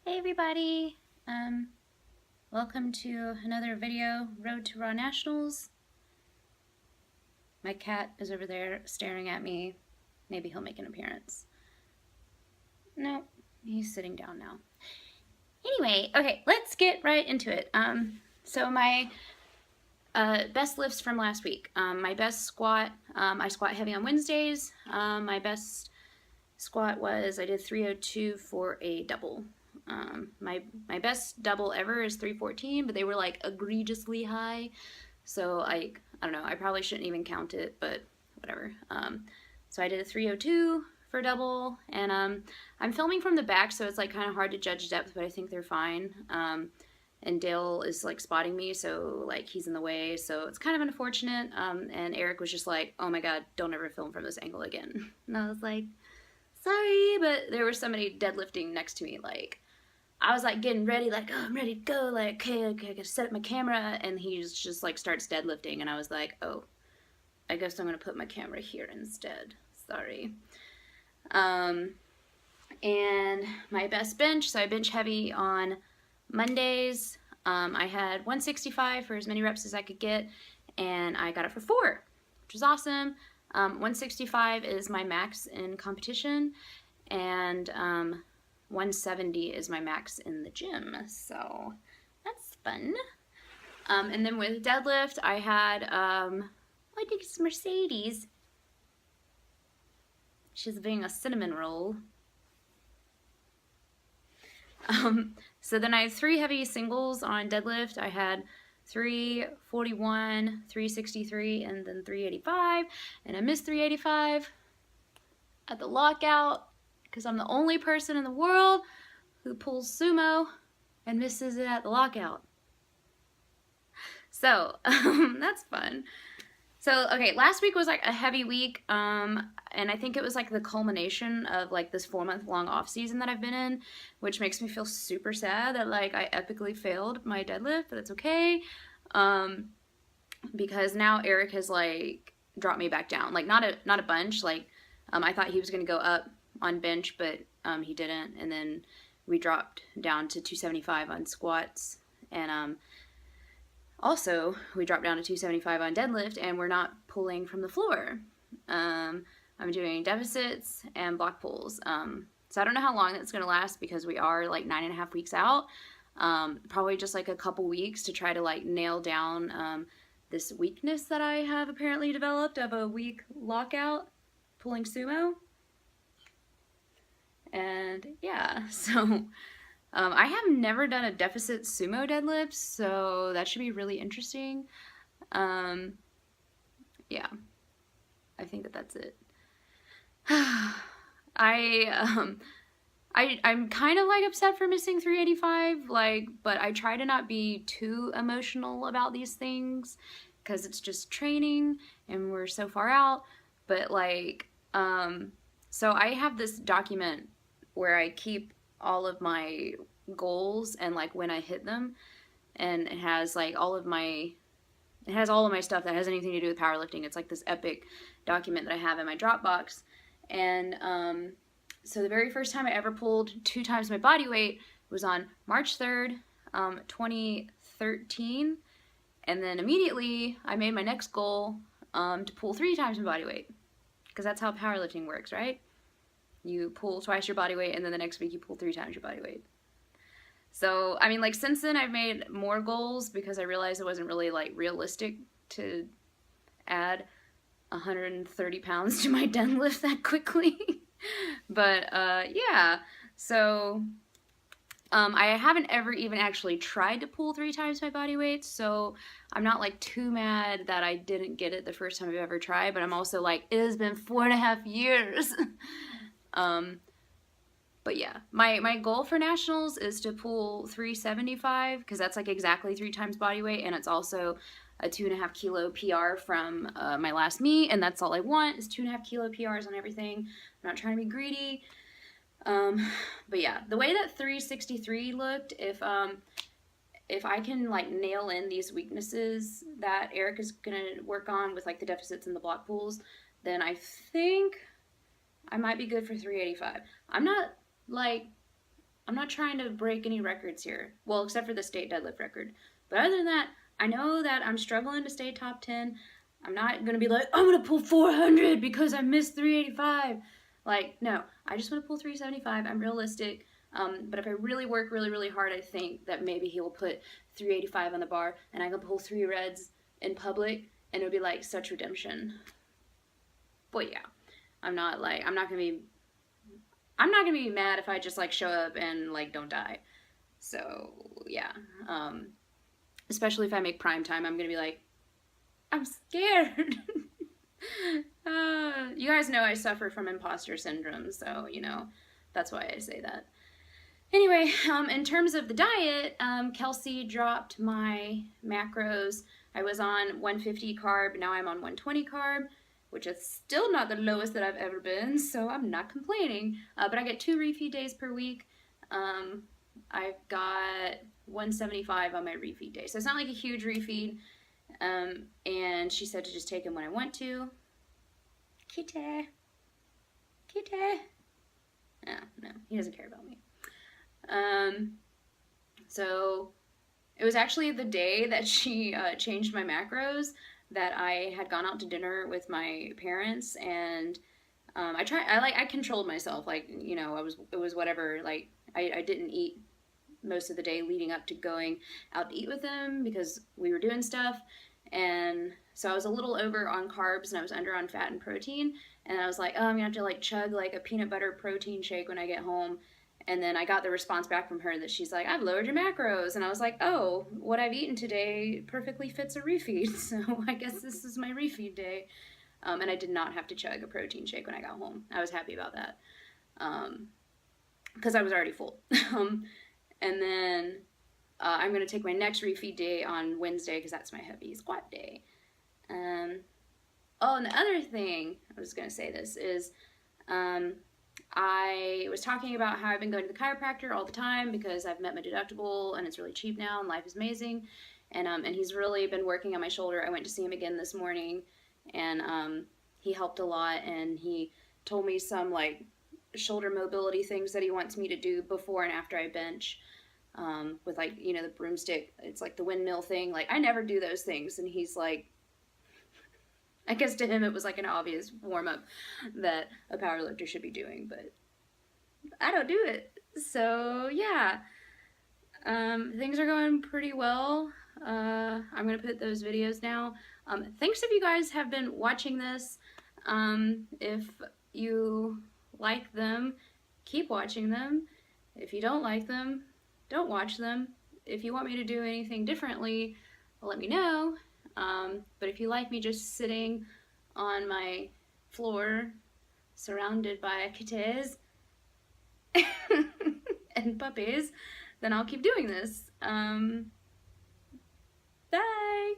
Hey everybody, welcome to another video, Road to Raw Nationals. My cat is over there staring at me. Maybe he'll make an appearance. No, he's sitting down now. Anyway, okay, let's get right into it. So my best lifts from last week. My best squat, I squat heavy on Wednesdays. My best squat was, I did 302 for a double. My best double ever is 314, but they were like egregiously high, so I don't know, I probably shouldn't even count it, but whatever. So I did a 302 for double, and I'm filming from the back, so it's like kind of hard to judge depth, but I think they're fine. And Dale is like spotting me, so like he's in the way, so it's kind of unfortunate. And Eric was just like, oh my god, don't ever film from this angle again. And I was like, sorry, but there was somebody deadlifting next to me, like I was like getting ready, like, oh, I'm ready to go, like, okay, I gotta set up my camera, and he just like starts deadlifting, and I was like, oh, I guess I'm gonna put my camera here instead. Sorry. And my best bench, so I bench heavy on Mondays. I had 165 for as many reps as I could get, and I got it for 4, which was awesome. 165 is my max in competition, and 170 is my max in the gym, so that's fun. And then with deadlift, I had, I think it's Mercedes. She's being a cinnamon roll. So then I had 3 heavy singles on deadlift. I had 341, 363, and then 385, and I missed 385 at the lockout because I'm the only person in the world who pulls sumo and misses it at the lockout. So that's fun. So okay, last week was like a heavy week, and I think it was like the culmination of like this 4-month-long off season that I've been in, which makes me feel super sad that like I epically failed my deadlift, but it's okay, because now Eric has like dropped me back down, like not a bunch, like I thought he was gonna go up on bench, but he didn't, and then we dropped down to 275 on squats, and also, we dropped down to 275 on deadlift, and we're not pulling from the floor. I'm doing deficits and block pulls. So I don't know how long that's going to last because we are like 9.5 weeks out. Probably just like a couple weeks to try to like nail down this weakness that I have apparently developed of a weak lockout pulling sumo. And yeah, so I have never done a deficit sumo deadlift, so that should be really interesting. Yeah, I think that's it. I'm kind of like upset for missing 385, like, but I try to not be too emotional about these things because it's just training and we're so far out. But like, so I have this document where I keep all of my goals and like when I hit them, and it has like all of my stuff that has anything to do with powerlifting. It's like this epic document that I have in my Dropbox, and so the very first time I ever pulled 2 times my body weight was on March 3rd, 2013, and then immediately I made my next goal to pull 3 times my body weight, because that's how powerlifting works, right? You pull twice your body weight, and then the next week you pull 3 times your body weight. So, I mean, like, since then I've made more goals because I realized it wasn't really, like, realistic to add 130 pounds to my deadlift that quickly. But, yeah. So, I haven't ever even actually tried to pull 3 times my body weight, so I'm not, like, too mad that I didn't get it the first time I've ever tried, but I'm also like, it has been 4.5 years. But yeah, my goal for nationals is to pull 375, because that's like exactly 3 times body weight, and it's also a 2.5 kilo PR from my last meet, and that's all I want is 2.5 kilo PRs on everything. I'm not trying to be greedy. But yeah, the way that 363 looked, if I can like nail in these weaknesses that Eric is gonna work on with like the deficits and the block pulls, then I think I might be good for 385. I'm not like I'm not trying to break any records here. Well, except for the state deadlift record. But other than that, I know that I'm struggling to stay top 10. I'm not going to be like, I'm going to pull 400 because I missed 385. Like, no, I just want to pull 375. I'm realistic. But if I really work really, really hard, I think that maybe he will put 385 on the bar and I can pull 3 reds in public and it would be like such redemption. But yeah, I'm not gonna be mad if I just like show up and like don't die. So yeah, especially if I make prime time, I'm gonna be like, I'm scared. You guys know I suffer from imposter syndrome, so you know that's why I say that. Anyway, in terms of the diet, Kelsey dropped my macros. I was on 150 carb, now I'm on 120 carb, which is still not the lowest that I've ever been, so I'm not complaining. But I get 2 refeed days per week. I've got 175 on my refeed day, so it's not like a huge refeed. And she said to just take them when I want to. Kitty. No, he doesn't care about me. So it was actually the day that she changed my macros that I had gone out to dinner with my parents, and I controlled myself, like, you know, it was whatever, like I didn't eat most of the day leading up to going out to eat with them because we were doing stuff, and so I was a little over on carbs and I was under on fat and protein, and I was like, oh, I'm gonna have to like chug like a peanut butter protein shake when I get home. And then I got the response back from her that she's like, I've lowered your macros. And I was like, oh, what I've eaten today perfectly fits a refeed. So I guess this is my refeed day. And I did not have to chug a protein shake when I got home. I was happy about that. Because I was already full. And then I'm going to take my next refeed day on Wednesday because that's my heavy squat day. Oh, and the other thing, I was going to say this, is I was talking about how I've been going to the chiropractor all the time because I've met my deductible and it's really cheap now and life is amazing. And he's really been working on my shoulder. I went to see him again this morning, and he helped a lot, and he told me some like shoulder mobility things that he wants me to do before and after I bench, with like, you know, the broomstick. It's like the windmill thing. Like, I never do those things, and he's like, I guess to him it was like an obvious warm-up that a powerlifter should be doing, but I don't do it. So yeah, things are going pretty well. I'm gonna put those videos now. Thanks if you guys have been watching this. If you like them, keep watching them. If you don't like them, don't watch them. If you want me to do anything differently, let me know. But if you like me just sitting on my floor surrounded by kitties and puppies, then I'll keep doing this. Bye!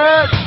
it!